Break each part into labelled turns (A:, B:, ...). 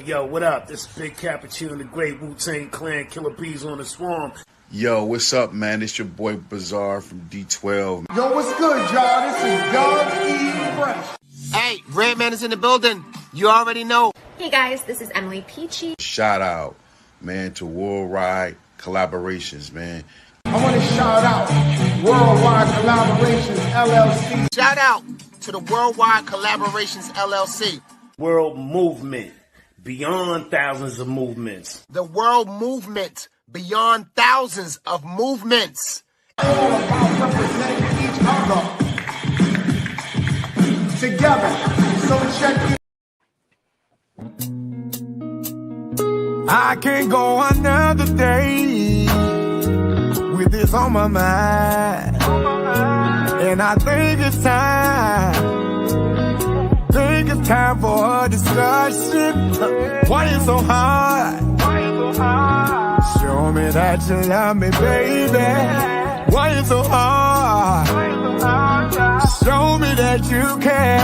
A: Yo, what up? This is Big Cappuccino and the Great Wu-Tang Clan, Killer Bees on the Swarm.
B: Yo, what's up, man? It's your boy Bizarre from D12.
C: Yo, what's good, y'all? This is Doug E. Fresh.
D: Hey, Redman is in the building. You already know.
E: Hey guys, this is Emily Peachy.
B: Shout out, man, to Worldwide Collaborations, man.
C: I want to shout out Worldwide Collaborations, LLC.
D: Shout out to the Worldwide Collaborations, LLC.
A: World movement, beyond thousands of movements.
D: The world movement, beyond thousands of movements.
C: All about representing each other together. So check it. I can't go another day with this on my mind. And I think it's time for a discussion. Why you so hard? Show me that you love me, baby. Why you so hard? Show me that you care.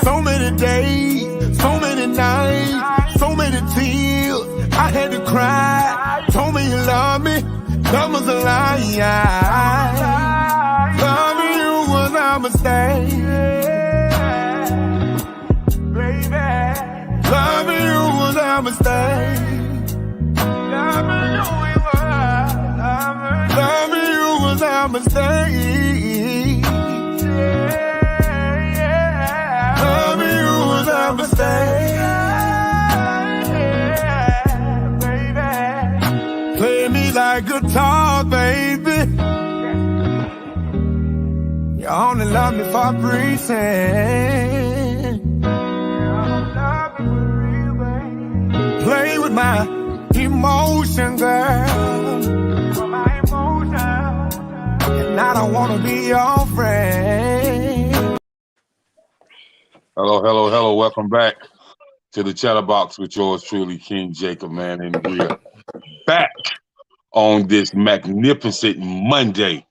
C: So many days, so many nights, so many tears. I had to cry. Told me you love me. That was a lie. Loving you was a mistake. Loving you was a mistake. Loving you was a mistake. Loving you was a mistake. Play me like guitar, baby. You only love me for breathing. Play with my emotion, girl. And I don't want to be your friend.
F: Hello. Welcome back to the Chatterbox with yours truly, King Jacob, man. And we are back on this magnificent Monday.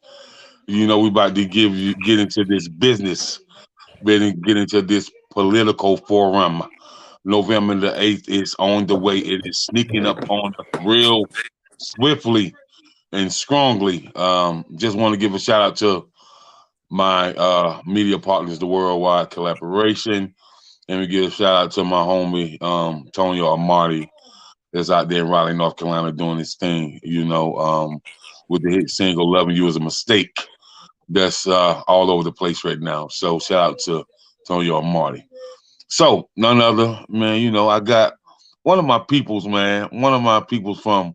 F: You know, we about to get into this business, get into this political forum. November the 8th is on the way. It is sneaking up on us real swiftly and strongly. Just want to give a shout out to my media partners, the Worldwide Collaboration. And we give a shout out to my homie, Tony Armarty, that's out there in Raleigh, North Carolina doing his thing, you know, with the hit single, Loving You Is a Mistake. That's all over the place right now. So shout out to Tony Armarty. So none other, man, you know, I got one of my peoples, man, from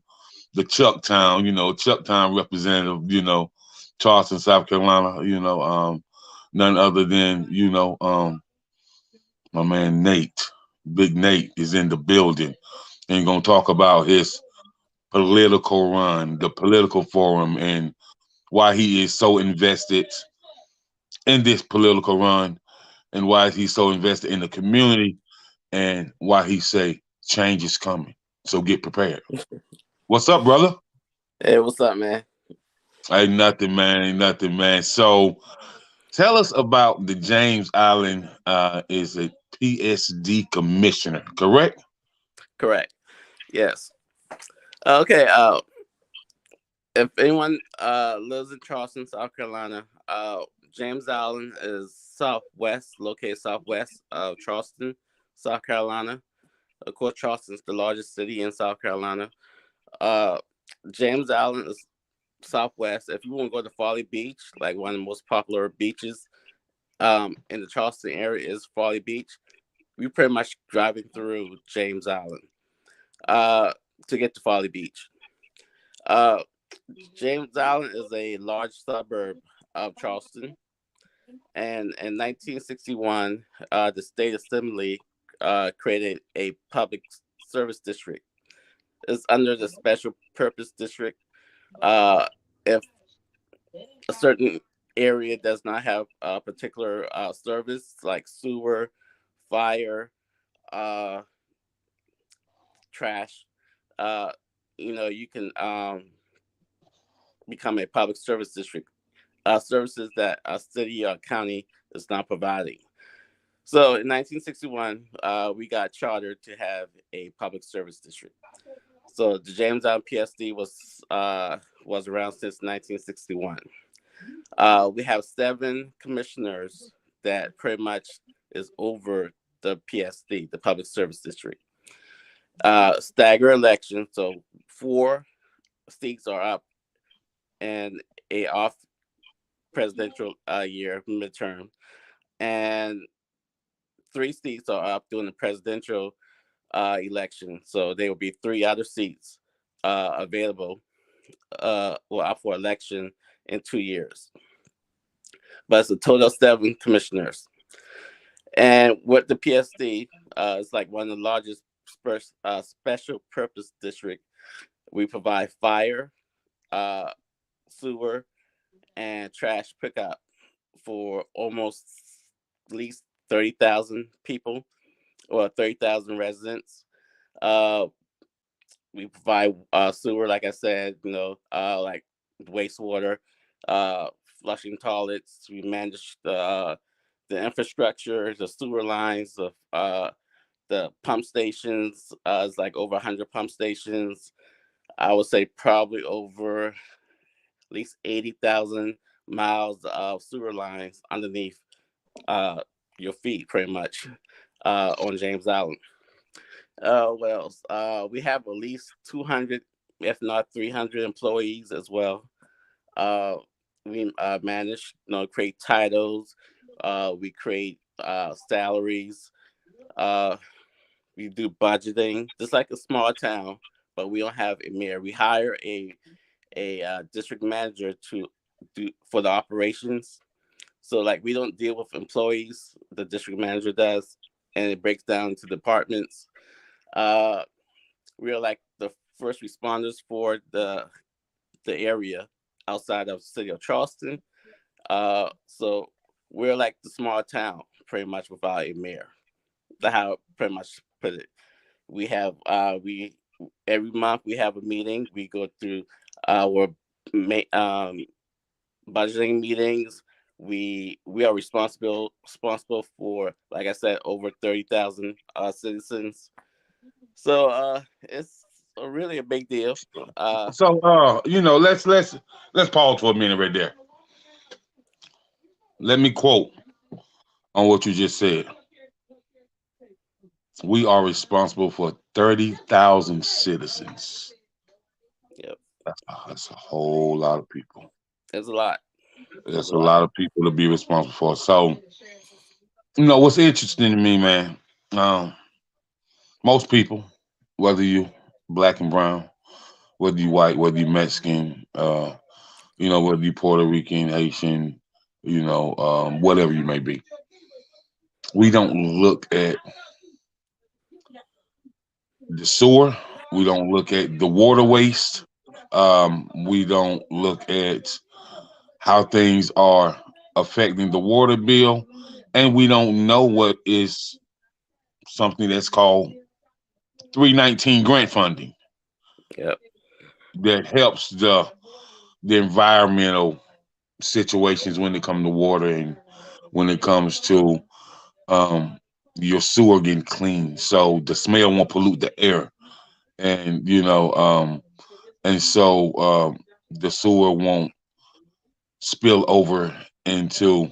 F: the Chucktown, you know, Chucktown representative, you know, Charleston, South Carolina, you know, none other than, you know, my man Nate, Big Nate is in the building and gonna talk about his political run, the political forum, and why he is so invested in this political run, and why he's so invested in the community, and why he say change is coming. So get prepared. What's up, brother?
G: Hey, what's up, man?
F: Ain't nothing, man. So tell us about the James Allen is a PSD commissioner, correct?
G: Correct. Yes. Okay. If anyone lives in Charleston, South Carolina, James Allen is located southwest of Charleston, South Carolina. Of course, Charleston is the largest city in South Carolina. James Allen is southwest. If you want to go to Folly Beach, like one of the most popular beaches in the Charleston area is Folly Beach. We pretty much driving through James Allen to get to Folly Beach. James Allen is a large suburb of Charleston. And in 1961, the State Assembly created a public service district. It's under the special purpose district. If a certain area does not have a particular service like sewer, fire, trash, you know, you can become a public service district services that a city or county is not providing. So in 1961, we got chartered to have a public service district. So the Jamestown PSD was around since 1961. We have 7 commissioners that pretty much is over the PSD, the public service district. Stagger election, so 4 seats are up and a off presidential year midterm, and 3 seats are up during the presidential election. So there will be 3 other seats available or up for election in 2 years. But it's a total of 7 commissioners. And with the PSD, it's like one of the largest special purpose district. We provide fire, sewer, and trash pickup for almost at least 30,000 people or 30,000 residents. We provide sewer, like I said, like wastewater, flushing toilets. We manage the infrastructure, the sewer lines, the pump stations. It's like over 100 pump stations. I would say probably over at least 80,000 miles of sewer lines underneath your feet, pretty much, on James Island. What else? We have at least 200, if not 300 employees as well. We manage, create titles. We create salaries. We do budgeting, just like a small town, but we don't have a mayor. We hire a district manager to do for the operations. So like we don't deal with employees, the district manager does, and it breaks down to departments. We're like the first responders for the area outside of the city of Charleston. So we're like the small town, pretty much without a mayor. That's how I pretty much put it. We have every month we have a meeting. We go through our budgeting meetings. We are responsible for, like I said, over 30,000 citizens. So it's really a big deal.
F: So let's pause for a minute right there. Let me quote on what you just said. We are responsible for 30,000 citizens.
G: Yep.
F: That's a whole lot of people.
G: It's a lot.
F: There's a lot of people to be responsible for. So, what's interesting to me, man, most people, whether you black and brown, whether you white, whether you Mexican, whether you Puerto Rican, Haitian, whatever you may be, we don't look at the sewer. We don't look at the water waste. We don't look at how things are affecting the water bill, and we don't know what is something that's called 319 grant funding.
G: Yep.
F: That helps the environmental situations when it comes to water and when it comes to your sewer getting clean, so the smell won't pollute the air, and so the sewer won't spill over into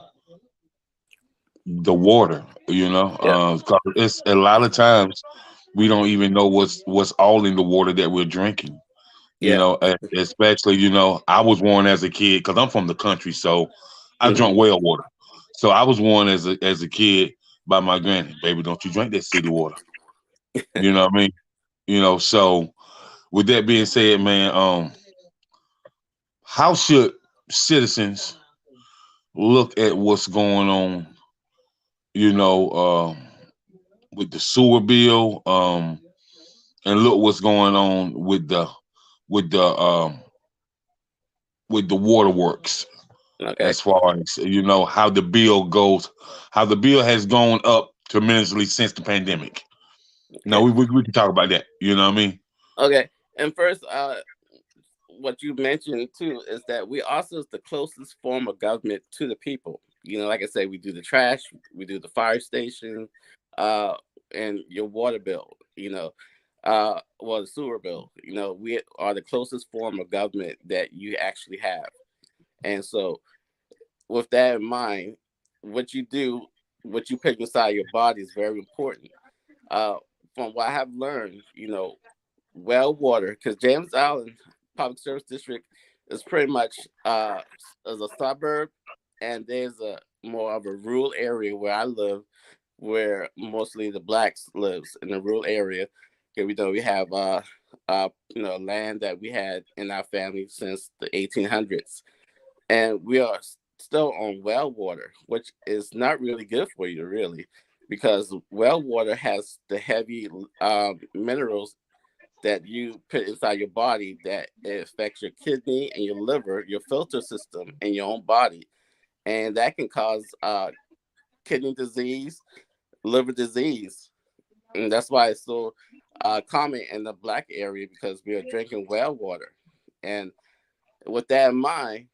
F: the water.
G: Yeah.
F: It's a lot of times we don't even know what's all in the water that we're drinking. Especially I was warned as a kid because I'm from the country, so I drank well water. So I was warned as a kid by my granny, baby, don't you drink that city water. You know what I mean? So with that being said, man, how should citizens look at what's going on, with the sewer bill, and look what's going on with the waterworks?
G: Okay.
F: As far as how the bill goes, how the bill has gone up tremendously since the pandemic. Okay. No, we can talk about that. You know what I mean?
G: Okay. And first, what you mentioned too is that we also is the closest form of government to the people. You know, like I said, we do the trash, we do the fire station, and your water bill. You know, well, the sewer bill. You know, we are the closest form of government that you actually have. And so, with that in mind, what you do, what you put inside your body is very important. From what I have learned, you know, well water, because James Island Public Service District is pretty much as a suburb, and there's a more of a rural area where I live, where mostly the blacks lives in the rural area. Okay, we know we have you know, land that we had in our family since the 1800s, and we are still on well water, which is not really good for you, really, because well water has the heavy minerals that you put inside your body that it affects your kidney and your liver, your filter system in your own body, and that can cause kidney disease, liver disease, and that's why it's so common in the black area, because we are drinking well water. And with that in mind,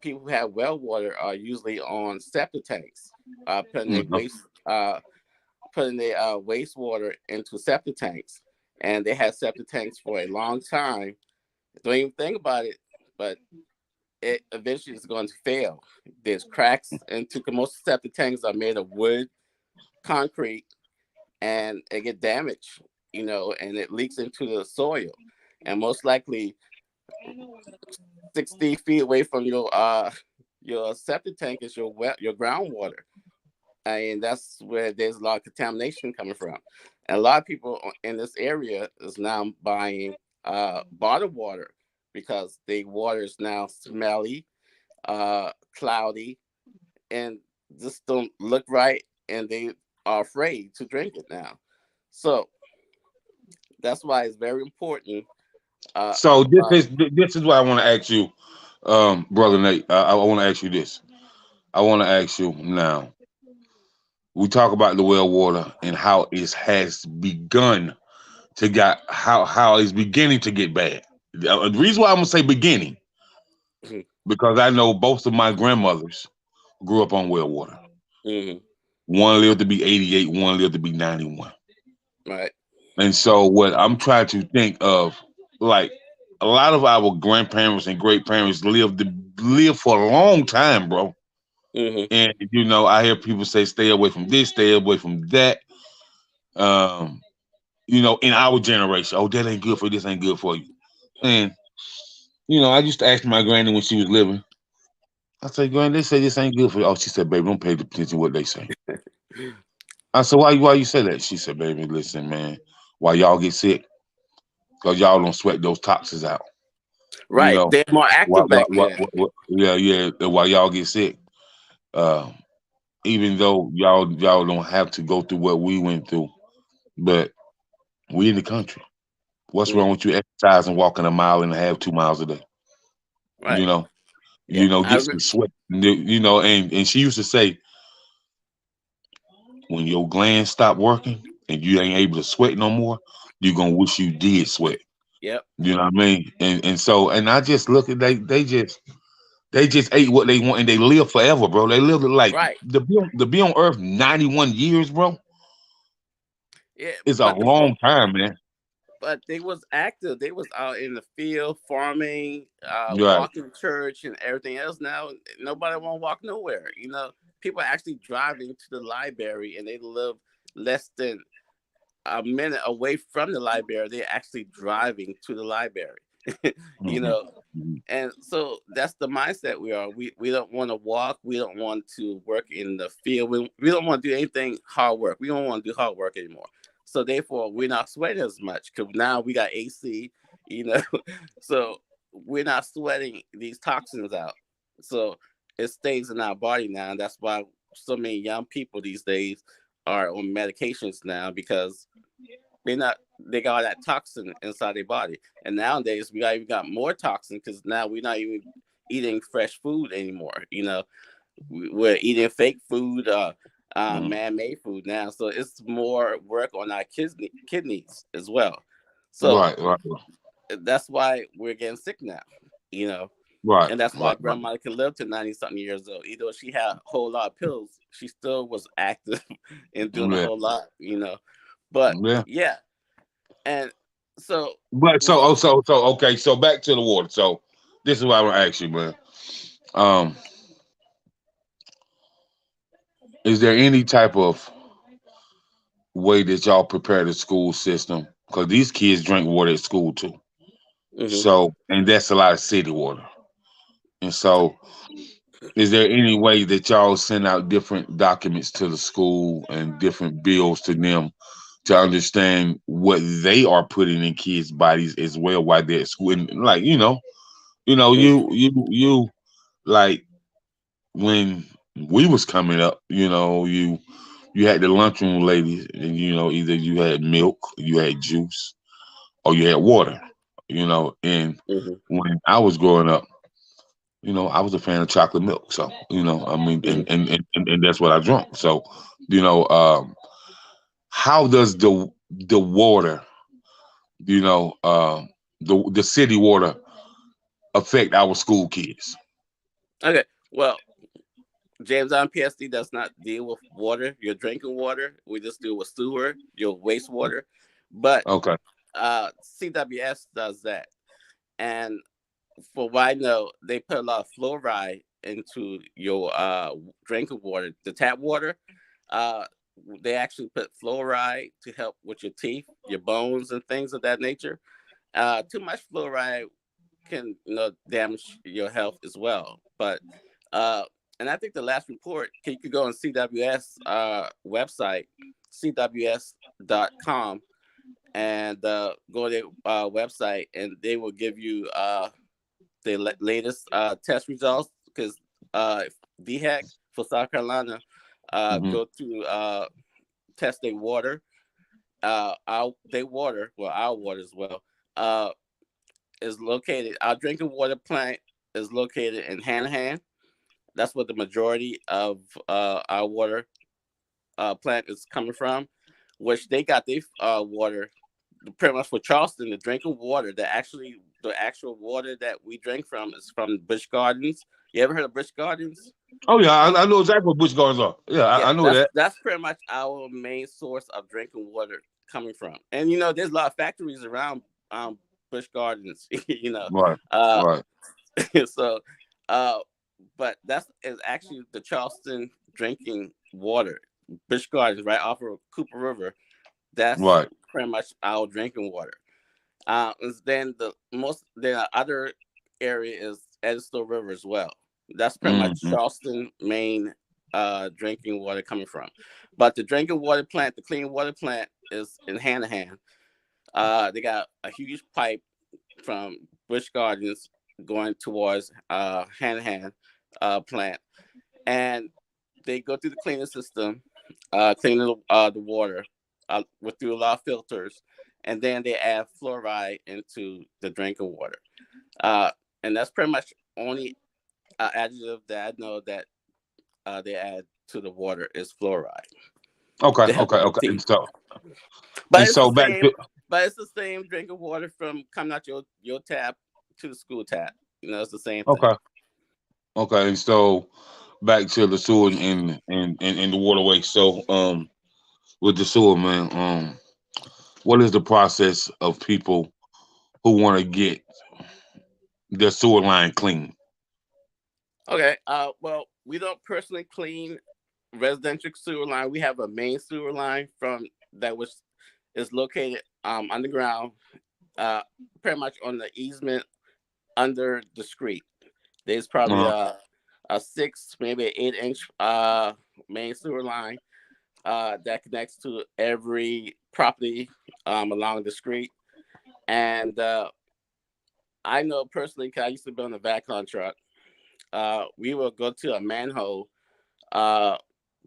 G: people who have well water are usually on septic tanks, putting their wastewater into septic tanks, and they had septic tanks for a long time. Don't even think about it, but it eventually is going to fail. There's cracks into, most septic tanks are made of wood, concrete, and it get damaged, you know, and it leaks into the soil, and most likely 60 feet away from your septic tank is your groundwater, and that's where there's a lot of contamination coming from. And a lot of people in this area is now buying bottled water because the water is now smelly, cloudy, and just don't look right, and they are afraid to drink it now. So that's why it's very important.
F: So this is what I want to ask you, brother Nate. I want to ask you this. I want to ask you now. We talk about the well water and how it has begun to get how it's beginning to get bad. The reason why I'm gonna say beginning, because I know both of my grandmothers grew up on well water.
G: Mm-hmm.
F: One lived to be 88, one lived to be 91.
G: Right.
F: And so what I'm trying to think of, like a lot of our grandparents and great parents lived for a long time, bro.
G: Mm-hmm.
F: And you know, I hear people say, "Stay away from this, stay away from that." You know, in our generation, oh, that ain't good for you, this ain't good for you. And you know, I used to ask my granny when she was living. I said, "Granny, they say this ain't good for you." Oh, she said, "Baby, don't pay attention to what they say." I said, why you say that?" She said, "Baby, listen, man. Why y'all get sick? Because y'all don't sweat those toxins out. You
G: Right.
F: know,
G: They're more active back then.
F: yeah. Why y'all get sick? Even though y'all don't have to go through what we went through, but we in the country. What's wrong with you exercising, walking a mile and a half, 2 miles a day?
G: Right.
F: You know, get some sweat. You know, and she used to say, when your glands stop working and you ain't able to sweat no more, you're gonna wish you did sweat.
G: Yep.
F: You know what I mean? And I just look at they just ate what they want and they live forever, bro. They live like
G: right.
F: to be on Earth 91 years, bro.
G: Yeah,
F: It's a long time, man.
G: But they was active. They was out in the field farming,
F: Right.
G: walking church and everything else. Now nobody want to walk nowhere. You know, people are actually driving to the library, and they live less than a minute away from the library. They're actually driving to the library. You know, and so that's the mindset we are. We don't want to walk. We don't want to work in the field. We don't want to do anything hard work. We don't want to do hard work anymore. So therefore, we're not sweating as much because now we got AC, you know. So we're not sweating these toxins out. So it stays in our body now. And that's why so many young people these days are on medications now, because they got all that toxin inside their body. And nowadays we even got more toxin because now we're not even eating fresh food anymore. You know, we're eating fake food, man-made food now. So it's more work on our kidneys as well. So
F: right.
G: that's why we're getting sick now, you know.
F: Right.
G: And that's why
F: Right. Right.
G: grandma can live to 90-something years old. Even though she had a whole lot of pills, she still was active and doing a
F: Yeah.
G: whole lot, you know. But
F: Yeah.
G: yeah, and so
F: But
G: with
F: okay. So back to the water. So this is what I want to ask you, man. Um, is there any type of way that y'all prepare the school system? Because these kids drink water at school too.
G: mhm.
F: So, and that's a lot of city water. And so, is there any way that y'all send out different documents to the school and different bills to them to understand what they are putting in kids' bodies as well while they're at school? And like, you like when we was coming up, you had the lunchroom ladies, and either you had milk, you had juice, or you had water. And
G: Mhm.
F: when I was growing up, I was a fan of chocolate milk. So, I mean, and
G: Mhm.
F: and and that's what I drank. So, how does the water, the city water affect our school kids?
G: Okay, well, James on PSD does not deal with water, your drinking water. We just deal with sewer, your wastewater. But
F: Okay.
G: CWS does that. And for what I know, they put a lot of fluoride into your drinking water, the tap water. Uh, they actually put fluoride to help with your teeth, your bones, and things of that nature. Too much fluoride can damage your health as well. But and I think the last report, you could go on CWS website, cws.com, and go to their website, and they will give you the latest test results, because DHEC for South Carolina
F: Hmm.
G: go to test their water. Our water as well. Is located. Our drinking water plant is located in Hanahan. That's where the majority of our water plant is coming from, which they got their water pretty much for Charleston. The drinking water, the actual water that we drink from is from Busch Gardens. You ever heard of Busch Gardens?
F: Oh yeah, I know exactly what Busch Gardens are. Yeah,
G: Yeah,
F: I know
G: that's
F: that.
G: that's pretty much our main source of drinking water coming from. And there's a lot of factories around Busch Gardens.
F: Right,
G: Uh,
F: right,
G: so, uh, but that's is actually the Charleston drinking water. Busch Gardens, right off of Cooper River. That's
F: right.
G: pretty much our drinking water. Then the other area is Edisto River as well. That's pretty much
F: Hmm.
G: Charleston, Maine, drinking water coming from. But the drinking water plant, the clean water plant, is in Hanahan. They got a huge pipe from Busch Gardens going towards Hanahan plant, and they go through the cleaning system, cleaning the water through a lot of filters, and then they add fluoride into the drinking water. Uh, and that's pretty much only adjective that I know that they add to the water is fluoride
F: Okay,
G: to help
F: okay,
G: with your
F: okay.
G: teeth.
F: And
G: But it's the
F: so back
G: same.
F: to
G: But it's the same drinking water from coming out your tap to the school tap. It's the same thing.
F: okay, okay. And so back to the sewer and the waterway. So with the sewer, man, what is the process of people who want to get their sewer line clean?
G: Okay. Well, we don't personally clean residential sewer line. We have a main sewer line from that which is located underground, pretty much on the easement under the street. There's probably
F: Uh-huh.
G: a 6, maybe an 8-inch main sewer line that connects to every property along the street. And I know personally, because I used to be on the vacuum truck, we will go to a manhole uh,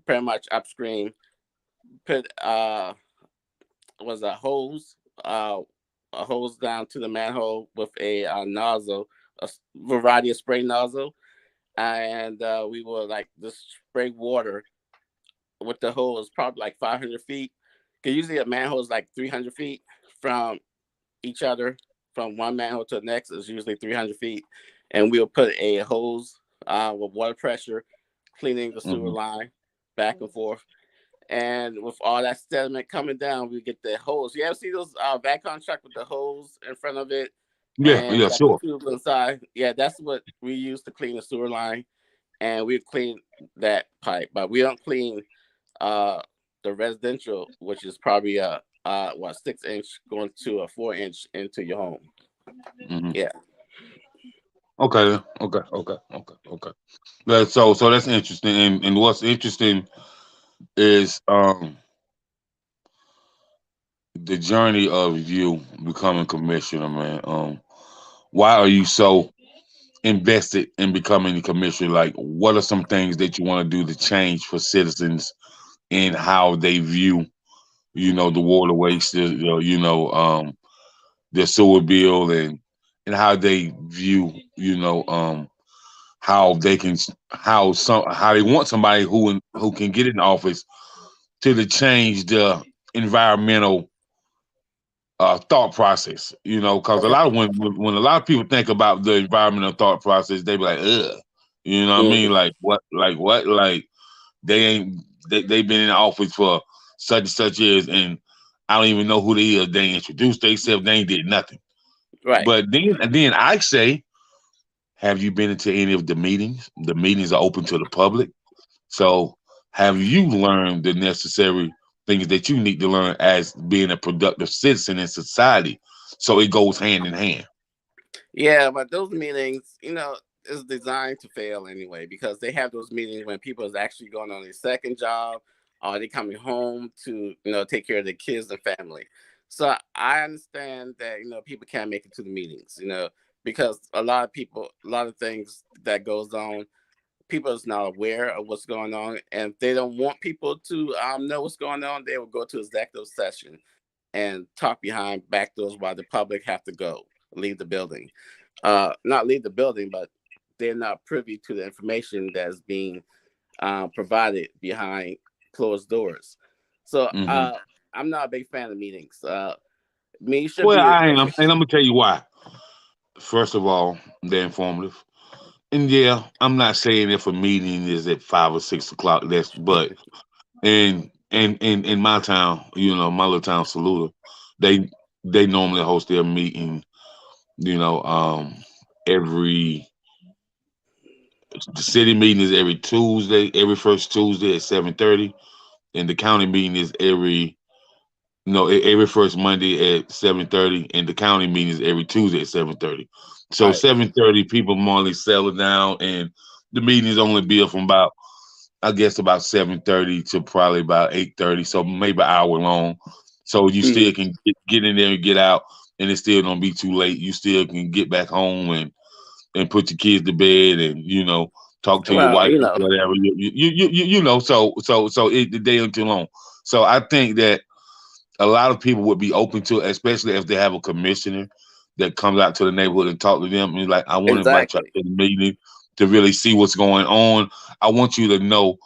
G: pretty much upstream, put was a hose down to the manhole with a nozzle, variety of spray nozzle, and we will like just spray water with the hose, probably like 500 feet. Because usually a manhole is like 300 feet from each other, from one manhole to the next is usually 300 feet, and we'll put a hose with water pressure, cleaning the sewer line back and forth. And with all that sediment coming down, we get the hose. You ever see those vacuum truck with the hose in front of it?
F: Yeah,
G: And
F: yeah,
G: got the
F: sure.
G: tube inside. Yeah, that's what we use to clean the sewer line, and we clean that pipe, but we don't clean the residential, which is probably a 6-inch going to a 4-inch into your home. Yeah.
F: Okay. So that's interesting. And what's interesting is the journey of you becoming commissioner, man. Why are you so invested in becoming a commissioner? Like, what are some things that you want to do to change for citizens in how they view, the water waste, their sewer bill, and how they view, how they can, how they want somebody who can get in office to change the environmental thought process, because a lot of when a lot of people think about the environmental thought process, they be like, ugh, you know what I mean? Like what? Like they've been in office for such and such years, and I don't even know who they is. They introduced themselves, they ain't did nothing.
G: Right.
F: But then I say, have you been into any of the meetings? The meetings are open to the public. So have you learned the necessary things that you need to learn as being a productive citizen in society? So it goes hand in hand.
G: Yeah, but those meetings, is designed to fail anyway, because they have those meetings when people is actually going on their second job, or they coming home to, take care of their kids and family. So I understand that, people can't make it to the meetings, because a lot of things that goes on, people is not aware of what's going on, and if they don't want people to know what's going on, they will go to executive session and talk behind back doors while the public have to leave the building. Not leave the building, but they're not privy to the information that's being provided behind closed doors. So I'm not a big fan of meetings. Should
F: Well,
G: be
F: I am, and I'm gonna tell you why. First of all, they're informative. And yeah, I'm not saying if a meeting is at 5 or 6 o'clock, but in my town, my little town Saluda, they normally host their meeting, every the city meeting is every Tuesday, every first Tuesday at 7:30, and the county meeting is every first Monday at 7:30, and the county meeting is every Tuesday at 7:30. So
G: Right.
F: 7:30, people normally settle down, and the meetings only be from about 7:30 to probably about 8:30, so maybe an hour long. So you still can get in there and get out, and it still don't be too late. You still can get back home and put your kids to bed, and talk to your
G: Well,
F: wife or whatever. So the day ain't too long. So I think that a lot of people would be open to it, especially if they have a commissioner that comes out to the neighborhood and talk to them. And like, I want to invite you
G: exactly.
F: to the meeting to really see what's going on. I want you to know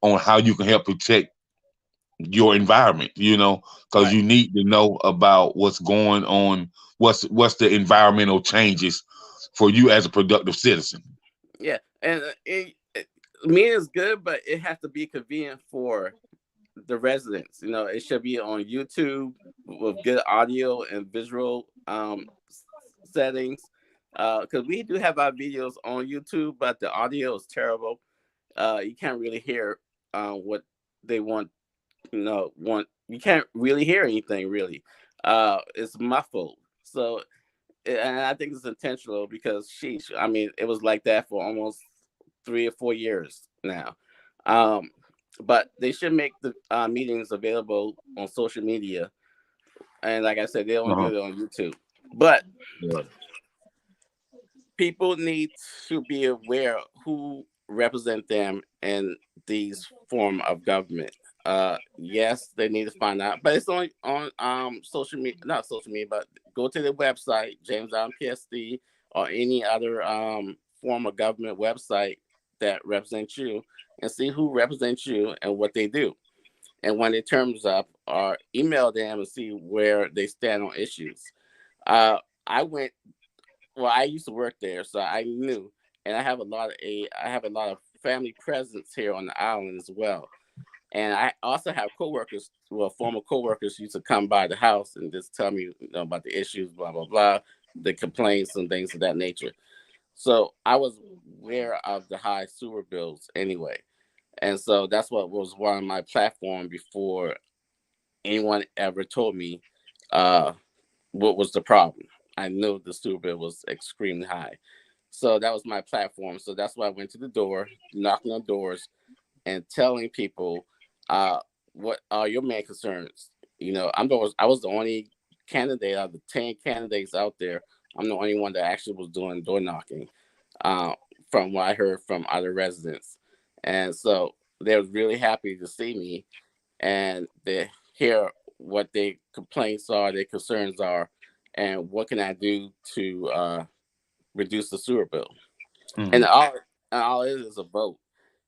F: on how you can help protect your environment, because
G: Right.
F: you need to know about what's going on, what's the environmental changes for you as a productive citizen.
G: Yeah, and meeting is good, but it has to be convenient for the residents. It should be on YouTube with good audio and visual settings. Because we do have our videos on YouTube, but the audio is terrible. You can't really hear what they want. You can't really hear anything really. It's muffled. So, and I think it's intentional because I mean, it was like that for almost 3 or 4 years now. But they should make the meetings available on social media, and like I said, they don't do it on YouTube. But people need to be aware who represent them in these form of government. Yes, they need to find out, but it's on social media, not social media, but go to the website, James Allen PSD, or any other form of government website that represents you, and see who represents you and what they do. And when their terms up, or email them and see where they stand on issues. I went. Well, I used to work there, so I knew, and I have a lot of family presence here on the island as well. And I also have coworkers, well, former coworkers used to come by the house and just tell me, about the issues, blah blah blah, the complaints and things of that nature. So I was aware of the high sewer bills anyway, and so that's what was one of my platform before anyone ever told me what was the problem. I knew the sewer bill was extremely high, so that was my platform. So that's why I went to the door, knocking on doors, and telling people what are your main concerns. I was the only candidate out of the 10 candidates out there. I'm the only one that actually was doing door knocking, uh, from what I heard from other residents. And so they were really happy to see me and they hear what their complaints are, their concerns are, and what can I do to reduce the sewer bill.
F: Mhm.
G: And all it is a vote.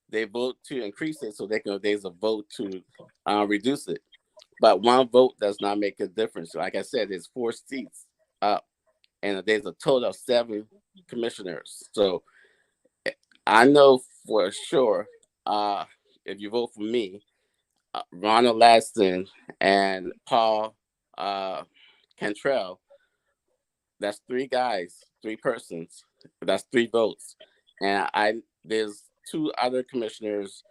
G: They vote to increase it, so there's a vote to reduce it. But one vote does not make a difference. Like I said, there's 4 seats up, and there's a total of 7 commissioners. So I know for sure, if you vote for me, Ronald Laston and Paul Cantrell, that's 3 guys, 3 persons. That's 3 votes. And there's 2 other commissioners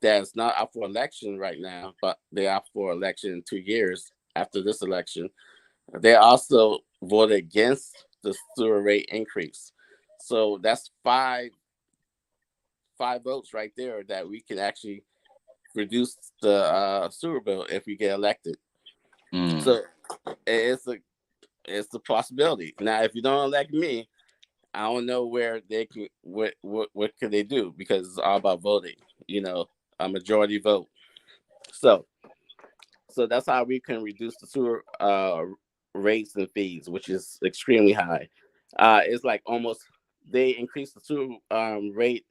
G: that's not up for election right now, but they're up for election in 2 years after this election. They also voted against the sewer rate increase. So that's five votes right there that we can actually reduce the sewer bill if we get elected.
F: Mm.
G: So it's a possibility. Now, if you don't elect me, I don't know where they can what could they do, because it's all about voting. A majority vote. So that's how we can reduce the sewer rates and fees, which is extremely high. It's like almost they increased the sewer rate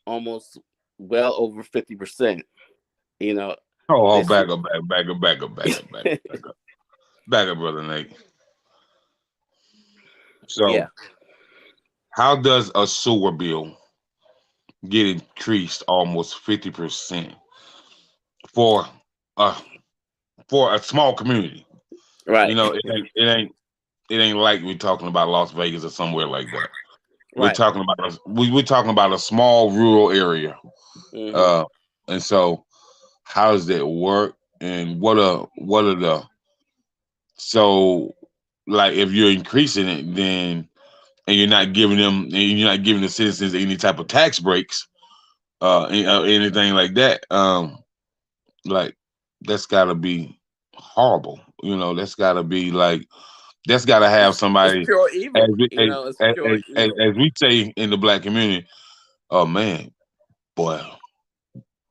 G: almost well over 50%.
F: Oh,
G: They
F: back up, back up, brother Nate. So,
G: yeah.
F: how does a sewer bill get increased almost 50% for a small community?
G: Right.
F: It ain't like we're talking about Las Vegas or somewhere like that. We're
G: Right.
F: talking about we're talking about a small rural area.
G: Hmm.
F: And so how does that work? And what are the so like if you're increasing it, then and you're not giving the citizens any type of tax breaks, anything like that, like that's got to be horrible. That's got to have
G: It's
F: somebody,
G: pure
F: as
G: evil.
F: we,
G: It's pure evil.
F: as we say in the black community. Oh man, boy,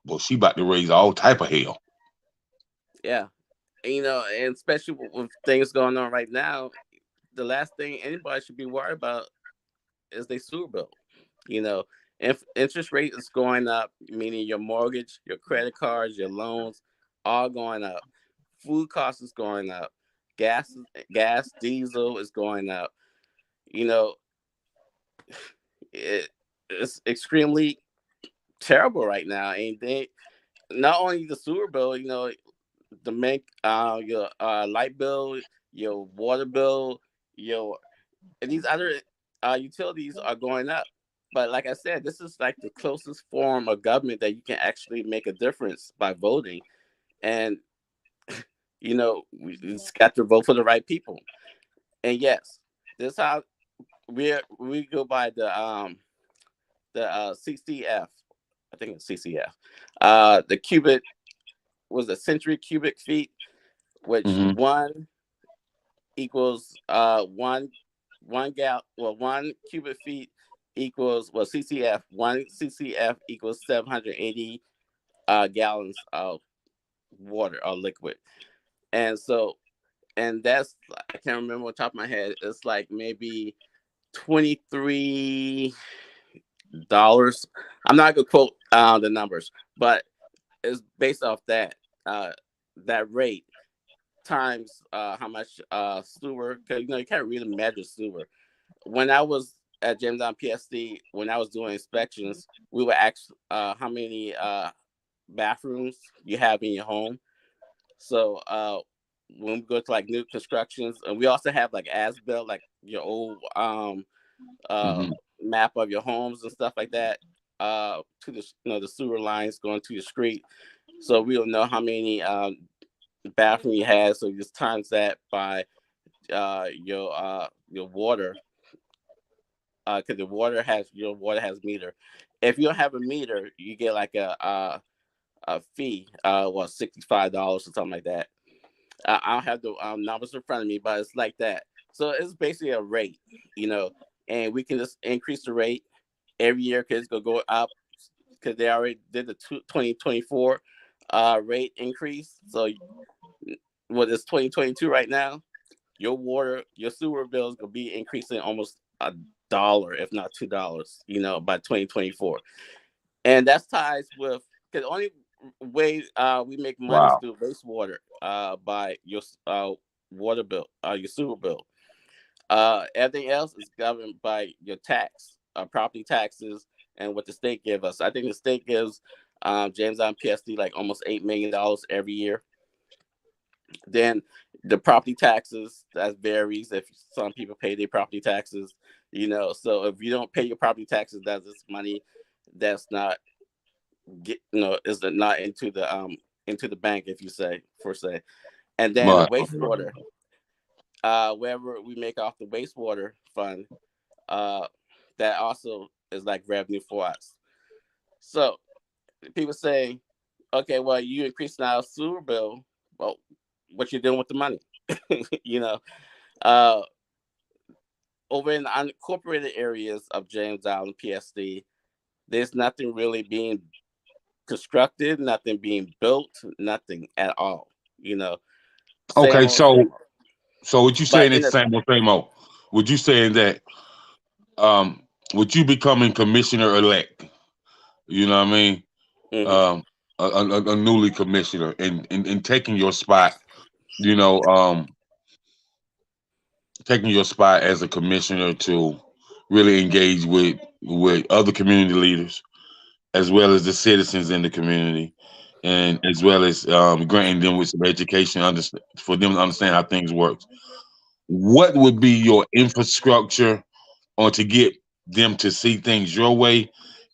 F: well she about to raise all type of hell.
G: Yeah. And especially with things going on right now, the last thing anybody should be worried about is their sewer bill. If interest rate is going up, meaning your mortgage, your credit cards, your loans, all going up. Food costs is going up. Gas, diesel is going up. You know, it's extremely terrible right now. And they not only the sewer bill, the make your light bill, your water bill, and these other utilities are going up. But like I said, this is like the closest form of government that you can actually make a difference by voting. And we just got to vote for the right people. And yes, this is how we go by the CCF. I think it's CCF. The cubic was a century cubic feet, which
F: Mm-hmm.
G: one equals one cubic feet equals CCF. One CCF equals 780 gallons of water or liquid. And so, and that's, I can't remember on top of my head, it's like maybe $23. I'm not gonna quote the numbers, but it's based off that rate. times how much sewer, because you can't really measure sewer. When I was at James Allen PSD, when I was doing inspections, we would ask how many bathrooms you have in your home. So when we go to like new constructions, and we also have like as-built, like your old map of your homes and stuff like that, to the the sewer lines going to the street. So we'll know how many bathroom you have. So you just times that by your water, because your water has meter. If you don't have a meter, you get like a fee, $65 or something like that. I don't have the numbers in front of me, but it's like that. So it's basically a rate, and we can just increase the rate every year because it's gonna go up because they already did the 2024 rate increase. So what is 2022 right now? Your sewer bill is gonna be increasing almost $1, if not $2, by 2024, and that's ties with because the only way we make money is through wastewater by your water bill, your sewer bill. Everything else is governed by your tax, property taxes, and what the state gives us. I think the state gives James Allen PSD like almost $8 million every year. Then the property taxes, that varies. If some people pay their property taxes, so if you don't pay your property taxes, that's just money that's not is not into the bank, if you say. And then the wastewater, wherever we make off the wastewater fund, that also is like revenue for us. So people say, okay, well, you increasing our sewer bill. Well, what you doing with the money? Over in the unincorporated areas of James Allen PSD, there's nothing really being constructed, nothing being built, nothing at all.
F: Okay,
G: same old.
F: So what you saying is same old. Would you saying that with you becoming commissioner elect, you know what I mean?
G: Mm-hmm.
F: A newly commissioner and taking your spot, taking your spot as a commissioner to really engage with other community leaders as well as the citizens in the community, and as well as granting them with some education for them to understand how things work. What would be your infrastructure or to get them to see things your way?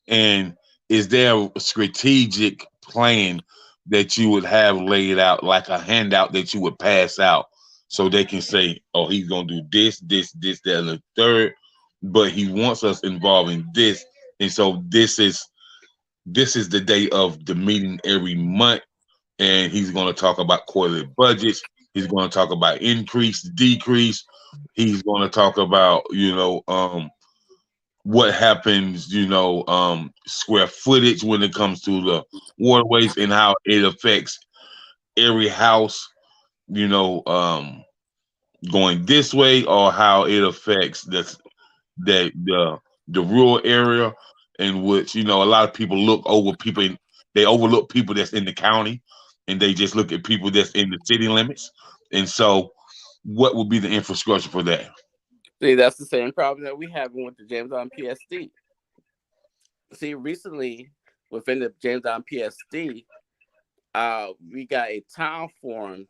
F: And is there a strategic plan that you would have laid out, like a handout that you would pass out so they can say, oh, he's going to do this, that, and the third, but he wants us involved in this. And so this is the day of the meeting every month. And he's going to talk about quarterly budgets. He's going to talk about increase, decrease. He's going to talk about, what happens, square footage when it comes to the waterways and how it affects every house, going this way, or how it affects the rural area in which, a lot of people they overlook people that's in the county and they just look at people that's in the city limits. And so what would be the infrastructure for that?
G: See, that's the same problem that we have with the James Allen PSD. See, recently within the James Allen PSD, we got a town formed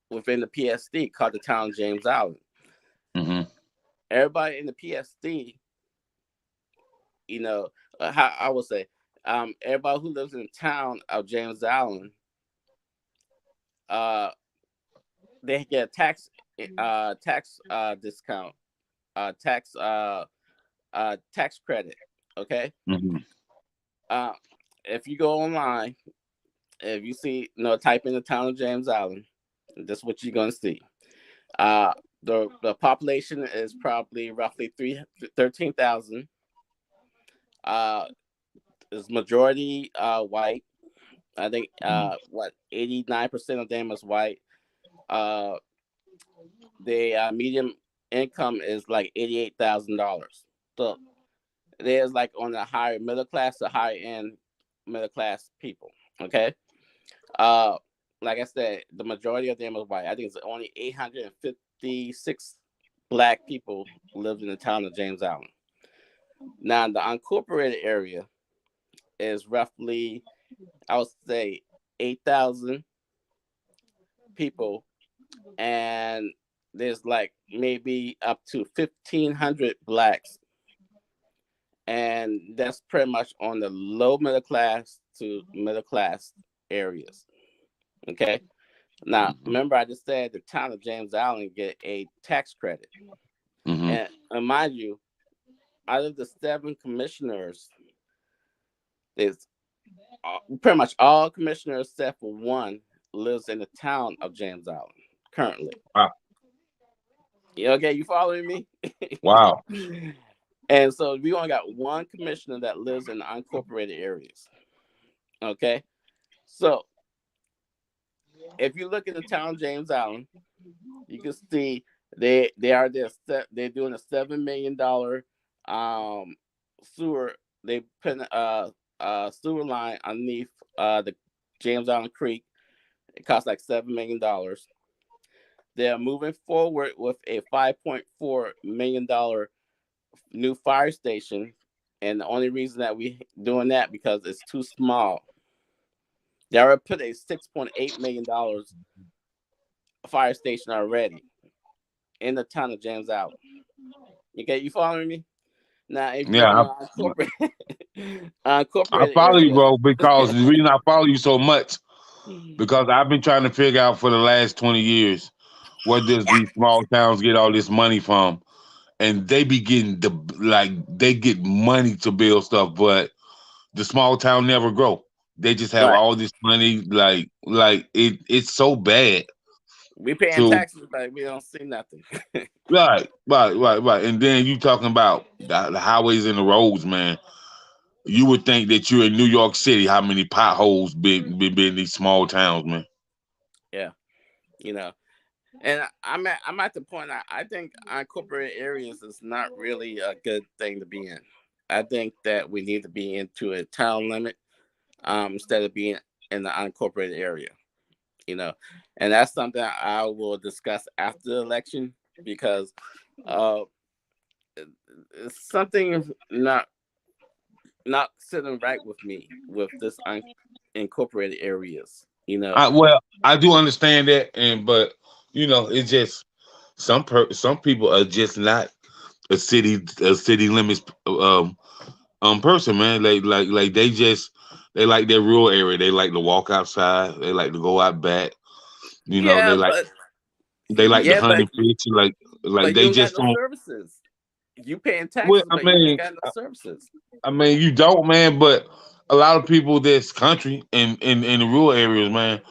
G: within the PSD called the Town of James Allen.
F: Mm-hmm.
G: Everybody in the PSD, how I would say, everybody who lives in the town of James Allen, they get a tax discount, tax credit. Okay.
F: Mm-hmm.
G: If you go online, if you see, type in the Town of James Allen, that's what you're gonna see. The population is probably roughly 13,000. Is majority white. I think 89% of them is white. The median income is like $88,000. So there's like on the higher middle class, the high end middle class people. Okay. like I said, the majority of them are white. I think it's only 856 black people lived in the town of James Island. Now, the unincorporated area is roughly, I would say, 8,000 people, and there's like maybe up to 1,500 blacks, and that's pretty much on the low middle class to middle class areas. Okay. Now, remember, I just said the town of James Island get a tax credit, and mind you, out of the 7 commissioners, there's pretty much all commissioners except for one lives in the town of James Island currently.
F: Wow.
G: Okay, you following me?
F: Wow.
G: And so we only got one commissioner that lives in the unincorporated areas. Okay, so if you look at the town of James Island, you can see they're doing a $7 million sewer. They put a sewer line underneath the James Island Creek. It costs like $7 million. They're moving forward with a $5.4 million new fire station, and the only reason that we doing that because it's too small. They already put a $6.8 million fire station already in the town of James Island. Okay, you following me? Now, if
F: I follow you, bro, because the reason I follow you so much, because I've been trying to figure out for the last 20 years where does these small towns get all this money from, and they be getting they get money to build stuff, but the small town never grow. They just have all this money, it's so bad.
G: We paying taxes, but we don't see nothing.
F: Right. And then you talking about the highways and the roads, man. You would think that you're in New York City. How many potholes been in these small towns, man?
G: Yeah, and I'm at the point. I think unincorporated areas is not really a good thing to be in. I think that we need to be into a town limit instead of being in the unincorporated area. And that's something I will discuss after the election because it's something not sitting right with me with this unincorporated areas.
F: I do understand that, but it's just some people are just not a city limits person, man. They like their rural area. They like to walk outside. They like to go out back. They like to hunt and fish. Like they just
G: got no services. You paying taxes,
F: well,
G: but you got no services.
F: I mean, you don't, man. But a lot of people that's country in the rural areas, man.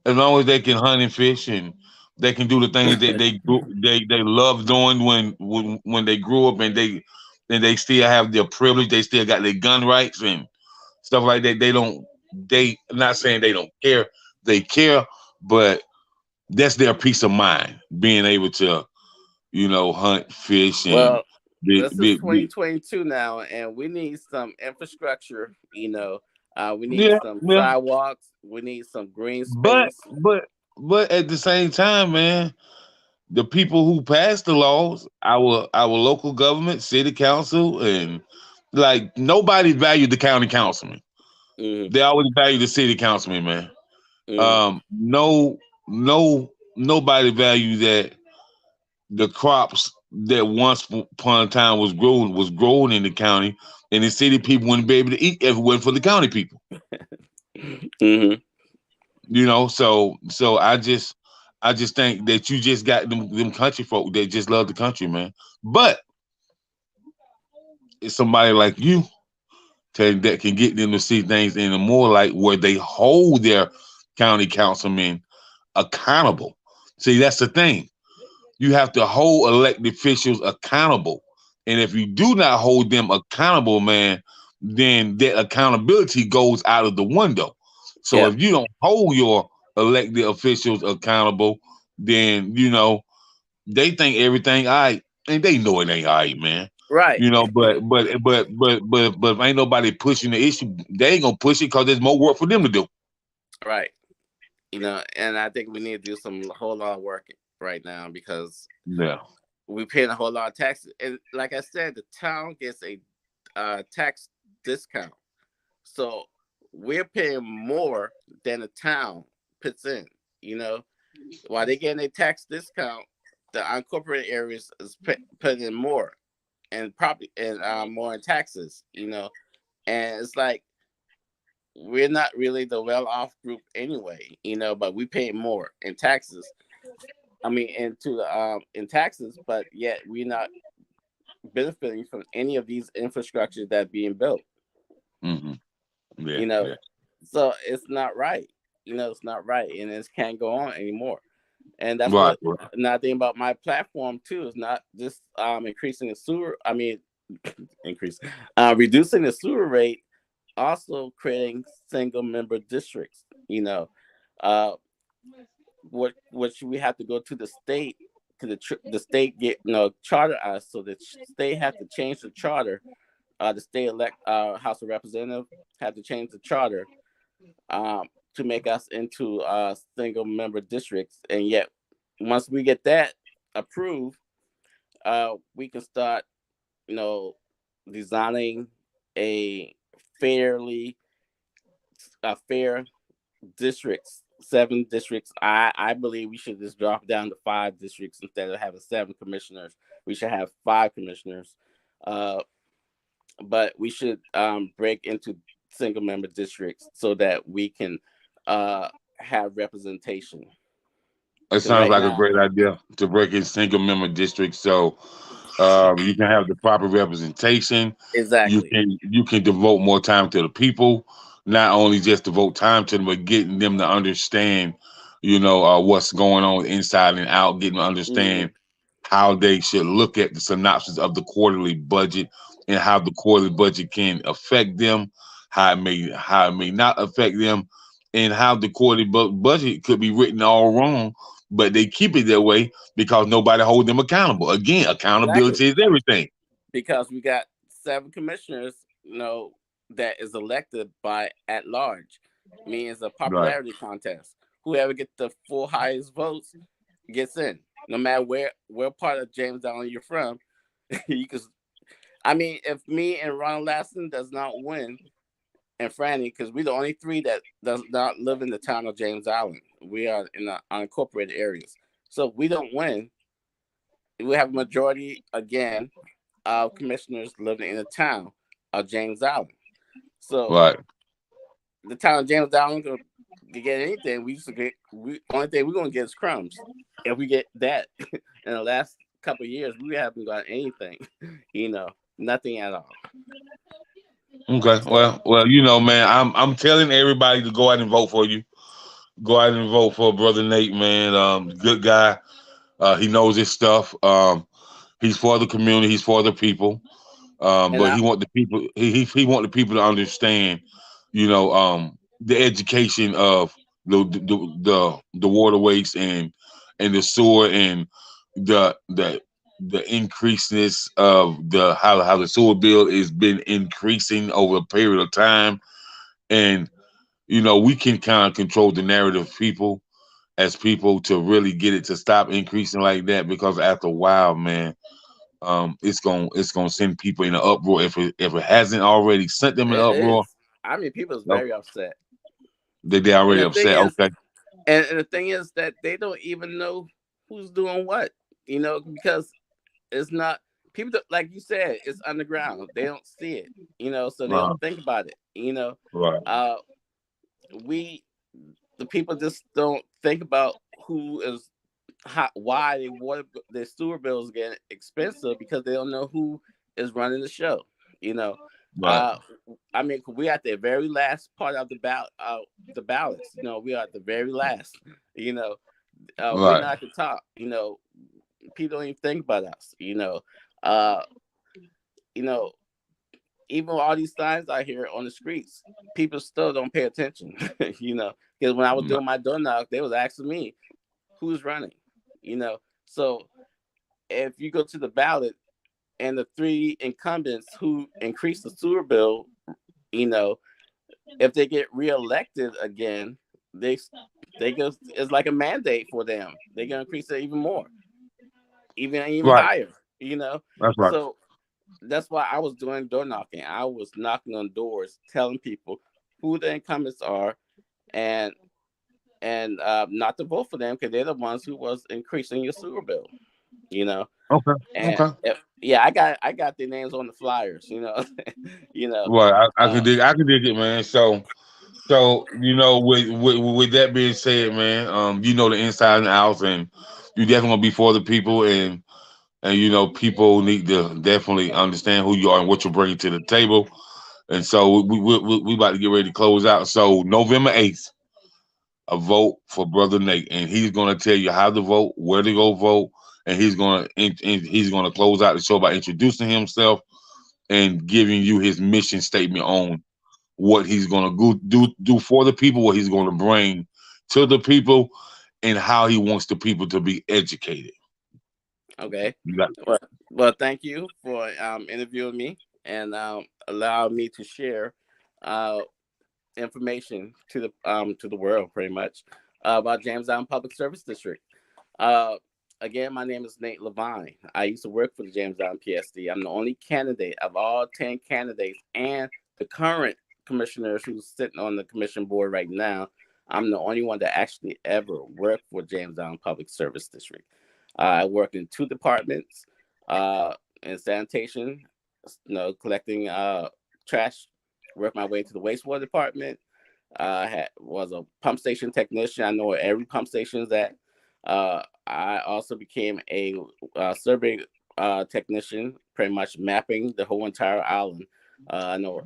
F: As long as they can hunt and fish and they can do the things that they love doing when they grew up and they still have their privilege. They still got their gun rights and stuff like that. I'm not saying they don't care. They care, but that's their peace of mind, being able to, hunt, fish, and
G: this is 2022 now, and we need some infrastructure. We need some sidewalks. We need some green space.
F: But at the same time, man, the people who pass the laws, our local government, city council, and nobody valued the county councilman.
G: Mm-hmm.
F: They always value the city councilman, man.
G: Mm-hmm.
F: Nobody value that the crops that once upon a time was grown in the county, and the city people wouldn't be able to eat if it wasn't for the county people.
G: Mm-hmm.
F: So I just think that you just got them country folk that just love the country, man. But it's somebody like you that can get them to see things in a more where they hold their county councilmen accountable. See, that's the thing. You have to hold elected officials accountable. And if you do not hold them accountable, man, then that accountability goes out of the window. So if you don't hold your elected officials accountable, then, they think everything all right, and they know it ain't all right, man.
G: Right.
F: But if ain't nobody pushing the issue, they ain't gonna push it because there's more work for them to do.
G: Right. And I think we need to do some whole lot of work right now because
F: Yeah.
G: we're paying a whole lot of taxes. And like I said, the town gets a tax discount. So we're paying more than the town puts in, While they getting a tax discount, the unincorporated areas is putting in more and probably and more in taxes, And it's like we're not really the well-off group anyway, but we pay more in taxes. I mean, in taxes, but yet we're not benefiting from any of these infrastructures that are being built.
F: Mm-hmm. Yeah.
G: So it's not right. It's not right, and it can't go on anymore. And that's
F: Right.
G: another thing about my platform too is not just increasing the sewer. I mean, reducing the sewer rate, also creating single member districts. What we have to go to the state to the state get charter us, so the state have to change the charter. The state House of Representatives have to change the charter to make us into single member districts, and yet once we get that approved, we can start, designing a fair districts, 7 districts. I believe we should just drop down to 5 districts instead of having 7 commissioners. We should have 5 commissioners, but we should break into single member districts so that we can have representation.
F: It sounds like a great idea to break in single member districts so you can have the proper representation.
G: Exactly.
F: You can devote more time to the people, not only just devote time to them, but getting them to understand, what's going on inside and out, getting them to understand how they should look at the synopsis of the quarterly budget and how the quarterly budget can affect them, how it may not affect them, and how the quarterly budget could be written all wrong, but they keep it that way because nobody holds them accountable. Again, accountability is everything.
G: Because we got 7 commissioners, that is elected by at large. I mean, it's a popularity contest. Whoever gets the 4 highest votes gets in. No matter where part of James Allen you're from, you can. I mean, if me and Ron Lasson does not win, and Franny, because we're the only 3 that does not live in the town of James Allen. We are in the unincorporated areas. So if we don't win, we have a majority again of commissioners living in the town of James Allen. So the town of James Allen can get anything. Only thing we're gonna get is crumbs. If we get that in the last couple of years, we haven't got anything. Nothing at all.
F: Okay. Well, man, I'm telling everybody to go out and vote for you. Go out and vote for Brother Nate, man. Good guy. He knows his stuff. He's for the community. He's for the people. But he want the people. He want the people to understand, the education of the waterways and the sewer and the increaseness of how the sewer bill has been increasing over a period of time, and we can kind of control the narrative of people as people to really get it to stop increasing like that, because after a while, man, it's gonna send people in an uproar if it hasn't already sent them in an uproar.
G: I mean, people is very upset.
F: They already upset. Okay.
G: And the thing is that they don't even know who's doing what, because it's not people like you said, it's underground. They don't see it, so they don't think about it,
F: Right.
G: The people just don't think about why their sewer bills get expensive, because they don't know who is running the show.
F: Right.
G: I mean, we at the very last part of the ballots. We are at the very last. We're not at the top. People don't even think about us. Even all these signs out here on the streets, people still don't pay attention. Because when I was doing my door knock, they was asking me who's running. So if you go to the ballot and the 3 incumbents who increase the sewer bill, if they get reelected again, they it's like a mandate for them. They're gonna increase it even more, even
F: Right.
G: higher. You know,
F: That's right.
G: so that's why I was doing door knocking. I was knocking on doors, telling people who the incumbents are, and not to vote for them because they're the ones who was increasing your sewer bill. You know,
F: Okay.
G: and
F: Okay.
G: yeah, I got their names on the flyers. You know, you know.
F: Well, I
G: Uh,
F: can dig. I can dig it, man. So with that being said, man, you know the inside and outs, and you definitely gonna be for the people, and people need to definitely understand who you are and what you're bringing to the table. And so we about to get ready to close out. So November 8th, a vote for Brother Nate, and he's gonna tell you how to vote, where to go vote, and he's gonna close out the show by introducing himself and giving you his mission statement on what he's gonna do for the people, what he's gonna bring to the people, and how he wants the people to be educated.
G: okay.
F: You got
G: Well, thank you for interviewing me and allowing me to share uh, information to the world, pretty much, about James Island Public Service District. Uh, Again, my name is Nate Levine. I used to work for the James Island PSD. I'm the only candidate of all 10 candidates and the current commissioners who's sitting on the commission board right now. I'm the only one that actually ever worked for James Island Public Service District. I worked in 2 departments, in sanitation, collecting trash. Worked my way to the Wastewater Department. Was a pump station technician. I know where every pump station is at. I also became a survey technician, pretty much mapping the whole entire island. I know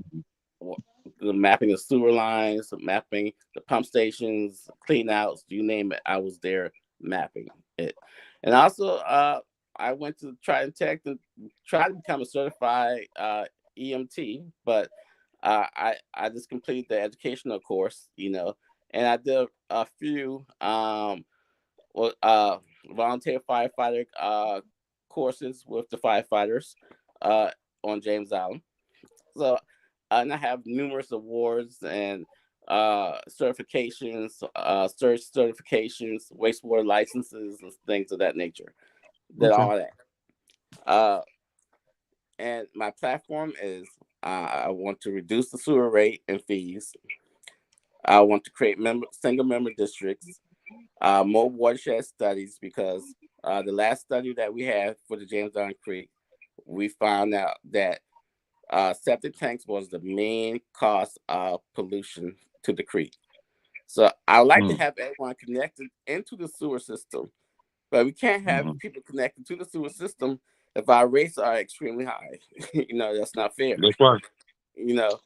G: mapping the sewer lines, mapping the pump stations, cleanouts, you name it. I was there mapping it. And also, I went to Triton Tech to try to become a certified EMT, but I just completed the educational course, and I did a few volunteer firefighter courses with the firefighters on James Island. So, and I have numerous awards and certifications, search certifications, wastewater licenses, and things of that nature. Did all that. And my platform is I want to reduce the sewer rate and fees. I want to create single member districts, more watershed studies, because the last study that we had for the James Island Creek, we found out that septic tanks was the main cause of pollution to the creek. So I like to have everyone connected into the sewer system, but we can't have people connected to the sewer system if our rates are extremely high. That's not fair.
F: That's right.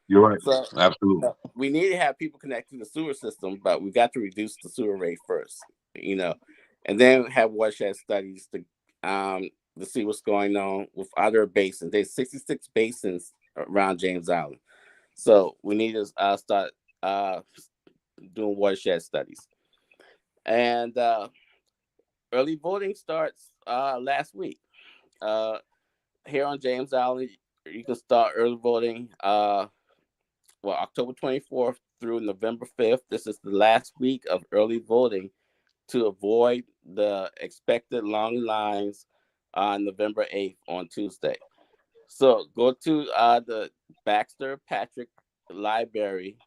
F: You're right.
G: So
F: Absolutely.
G: we need to have people connected to the sewer system, but we got to reduce the sewer rate first, and then have watershed studies to see what's going on with other basins. There's 66 basins around James Island, so we need to start doing watershed studies. And early voting starts last week. Here on James Island, you can start early voting October 24th through November 5th. This is the last week of early voting to avoid the expected long lines on November 8th on Tuesday. So go to the Baxter Patrick Library,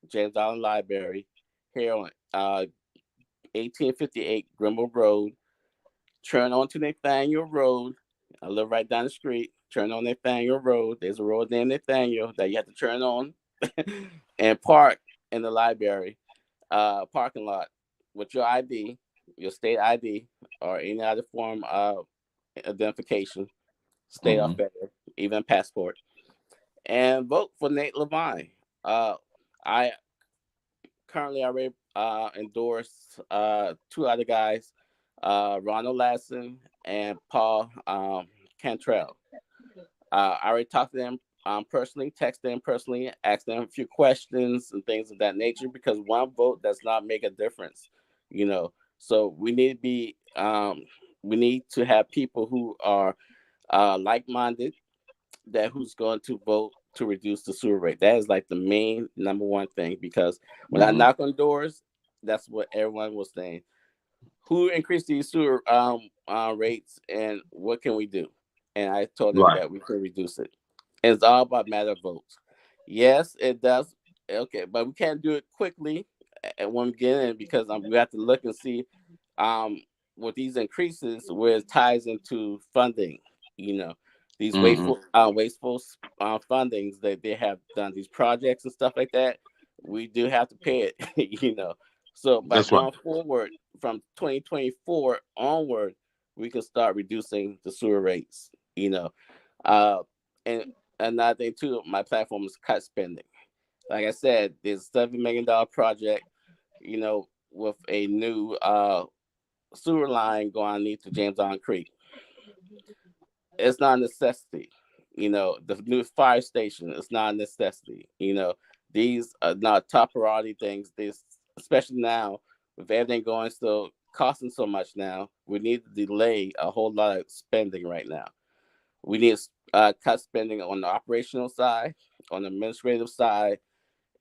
G: James Island Library, here on 1858 Grimble Road. Turn onto Nathaniel Road. I live right down the street. Turn on Nathaniel Road. There's a road named Nathaniel that you have to turn on and park in the library parking lot with your ID, your state ID, or any other form of identification, state or federal, even passport, and vote for Nate Levine. I currently already endorse 2 other guys, Ronald Lasson and Paul Cantrell. I already talked to them personally, text them personally, ask them a few questions and things of that nature, because one vote does not make a difference, So we need to be, we need to have people who are like-minded, who's going to vote to reduce the sewer rate. That is like the main number one thing, because when I knock on doors, That's what everyone was saying. Who increased these sewer rates, and what can we do? And I told them
F: Right.
G: that we could reduce it. And it's all about matter of votes. Yes, it does. Okay, but we can't do it quickly at one beginning because we have to look and see with these increases where it ties into funding. You know, these wasteful fundings that they have done, these projects and stuff like that. We do have to pay it. You know, so by
F: That's right.
G: going forward from 2024 onward, we can start reducing the sewer rates. You know, and another thing too, my platform is cut spending. Like I said, there's a $7 million project, you know, with a new sewer line going underneath the James Island Creek. It's not a necessity. You know, the new fire station is not a necessity. You know, these are not top priority things. This, especially now with everything going still costing so much now, we need to delay a whole lot of spending right now. We need to cut spending on the operational side, on the administrative side,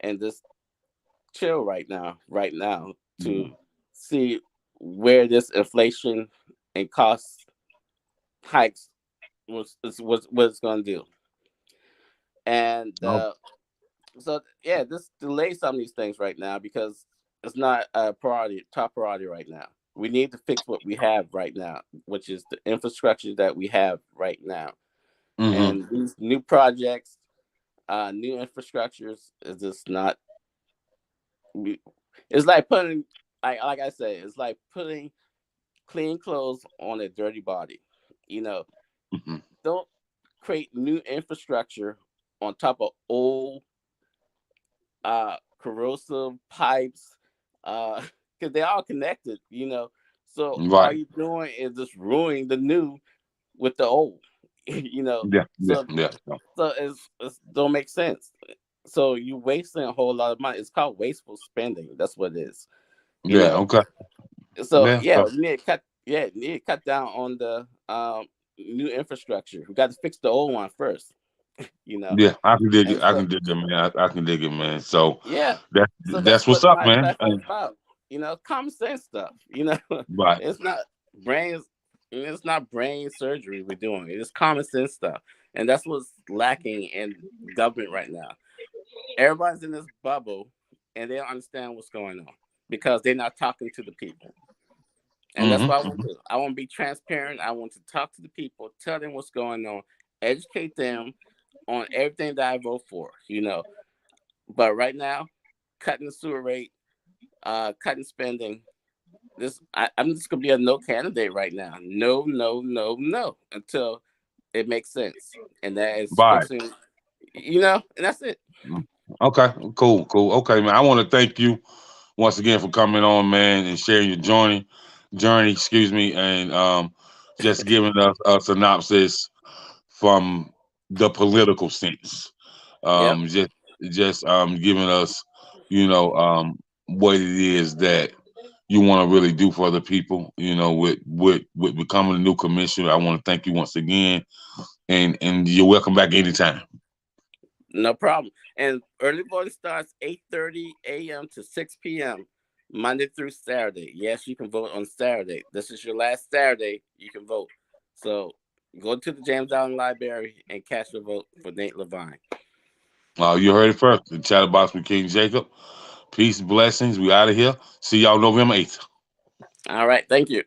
G: and just chill right now to see where this inflation and cost hikes what it's going to do. And so yeah, just delay some of these things right now because it's not a top priority right now. We need to fix what we have right now, which is the infrastructure that we have right now. And these new projects, new infrastructures is just not. It's like putting, like I say, it's like putting clean clothes on a dirty body. You know, don't create new infrastructure on top of old, corrosive pipes, because they're all connected. You know, so all you're doing is just ruining the new with the old. You know, so it's don't make sense. So you're wasting a whole lot of money. It's called wasteful spending. That's what it is. You know?
F: Okay.
G: So we need to cut down on the new infrastructure. We got to fix the old one first. You know.
F: Yeah, I can dig it. I can dig it, man. I can dig it, man. So
G: yeah,
F: that's what's up, man.
G: About. You know, common sense stuff. You know,
F: right?
G: It's not brain surgery we're doing. It's common sense stuff, and that's what's lacking in government right now. Everybody's in this bubble, and they don't understand what's going on because they're not talking to the people. And that's what I want to do. I want to be transparent. I want to talk to the people, tell them what's going on, educate them on everything that I vote for, you know. But right now, cutting the sewer rate, cutting spending, I'm just going to be a no candidate right now. No, until it makes sense. And that is fixing, you know, and that's it.
F: Okay, cool. Okay, man. I want to thank you once again for coming on, man, and sharing your journey, and just giving us a synopsis from the political sense. Just giving us, you know, what it is that you want to really do for the people, you know, with becoming a new commissioner. I want to thank you once again, and you're welcome back anytime.
G: No problem. And early voting starts 8:30 a.m. to 6 p.m. Monday through Saturday. Yes, you can vote on Saturday. This is your last Saturday you can vote. So go to the James Island Library and cast your vote for Nate Levine.
F: You heard it first. The Chatterbox with King Jacob. Peace, blessings. We out of here. See y'all November 8th.
G: All right. Thank you.